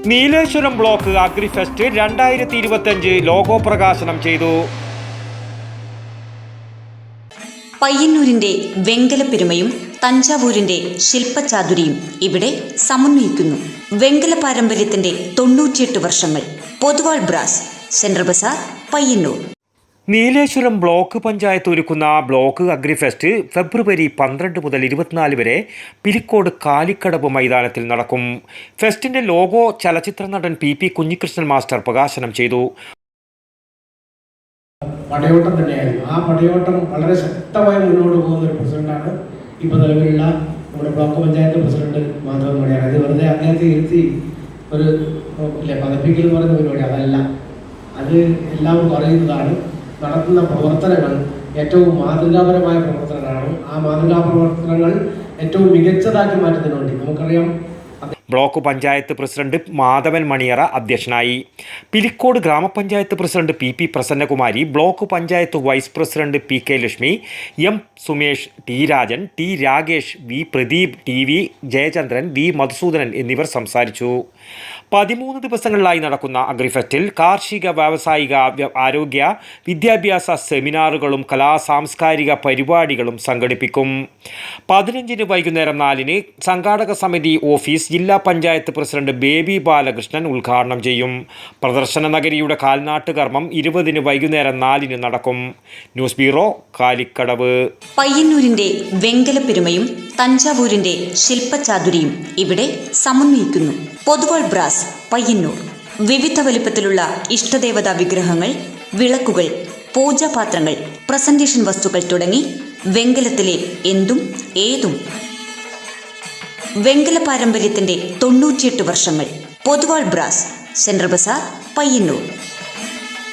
Nileshwaram block agrifest 2025 logo പ്രകാശനം ചെയ്തു. പയ്യന്നൂരിന്റെ വെങ്കലപ്പെരുമയും തഞ്ചാവൂരിന്റെ ശില്പചാതുരിയും ഇവിടെ സമന്വയിക്കുന്നു. വെങ്കല പാരമ്പര്യത്തിന്റെ 98 വർഷങ്ങൾ. Poduval brass, central bazaar, Payyanur. Nileshwaram block panchayat ഒരുക്കുന്ന ബ്ലോക്ക് അഗ്രിഫെസ്റ്റ് ഫെബ്രുവരി 12 മുതൽ 24 വരെ പിലിക്കോട് കാലിക്കടവ് മൈതാനത്തിൽ നടക്കും. ഫെസ്റ്റിന്റെ ലോഗോ ചലച്ചിത്ര നടൻ പി കുഞ്ഞികൃഷ്ണൻ മാസ്റ്റർ പ്രകാശനം ചെയ്തു. പടയോട്ടം തന്നെയായിരുന്നു. ആ പടയോട്ടം വളരെ ശക്തമായി മുന്നോട്ട് പോകുന്ന ഒരു പ്രസിഡന്റാണ് ഇപ്പോൾ നിലവിലുള്ള നമ്മുടെ ബ്ലോക്ക് പഞ്ചായത്ത് പ്രസിഡന്റ് മാധവൻ മണിയാണ്. അത് വെറുതെ അദ്ദേഹത്തെ ഇരുത്തി ഒരു പദപ്പിക്കൽ എന്ന് പറയുന്ന പരിപാടി അതല്ല, അത് എല്ലാവർക്കും അറിയുന്നതാണ്. നടത്തുന്ന പ്രവർത്തനങ്ങൾ ഏറ്റവും മാതൃകാപരമായ പ്രവർത്തനങ്ങളാണ്. ആ മാതൃകാ പ്രവർത്തനങ്ങൾ ഏറ്റവും മികച്ചതാക്കി മാറ്റുന്നതിന് വേണ്ടി നമുക്കറിയാം. ബ്ലോക്ക് പഞ്ചായത്ത് പ്രസിഡന്റ് മാധവൻ മണിയറ അധ്യക്ഷനായി. പിലിക്കോട് ഗ്രാമപഞ്ചായത്ത് president P Prasannakumari, block panchayat vice president PK Lakshmi, M Sumesh, T Rajan, T Ragesh, V Pradeep, TV Jayachandran, V Madhusoodanan എന്നിവർ സംസാരിച്ചു. 13 ദിവസങ്ങളിലായി നടക്കുന്ന അഗ്രിഫെസ്റ്റിൽ കാർഷിക, വ്യാവസായിക, ആരോഗ്യ, വിദ്യാഭ്യാസ സെമിനാറുകളും സാംസ്കാരിക പരിപാടികളും സംഘടിപ്പിക്കും. 15 വൈകുന്നേരം 4 സംഘാടക സമിതി ഓഫീസ് ജില്ലാ പഞ്ചായത്ത് പ്രസിഡന്റ് ബേബി ബാലകൃഷ്ണൻ ഉദ്ഘാടനം ചെയ്യും. പ്രദർശന നഗരിയുടെ കാൽനാട്ട് കർമ്മം 20 വൈകുന്നേരം 4 നടക്കും. News bureau, Kalikkadavu. പയ്യന്നൂരിന്റെ വെങ്കലപ്പെരുമയും തഞ്ചാവൂരിന്റെ ശില്പചാതുരിയും ഇവിടെ സമന്വയിക്കുന്നു. പൊതുവാൾ ബ്രാസ്, പയ്യന്നൂർ. വിവിധ വലിപ്പത്തിലുള്ള ഇഷ്ടദേവതാ വിഗ്രഹങ്ങൾ, വിളക്കുകൾ, പൂജാപാത്രങ്ങൾ, പ്രസന്റേഷൻ വസ്തുക്കൾ തുടങ്ങി വെങ്കലത്തിലെ എന്തും ഏതും. വെങ്കല പാരമ്പര്യത്തിന്റെ 98 വർഷങ്ങൾ. Poduval brass, central bazaar, Payyanur.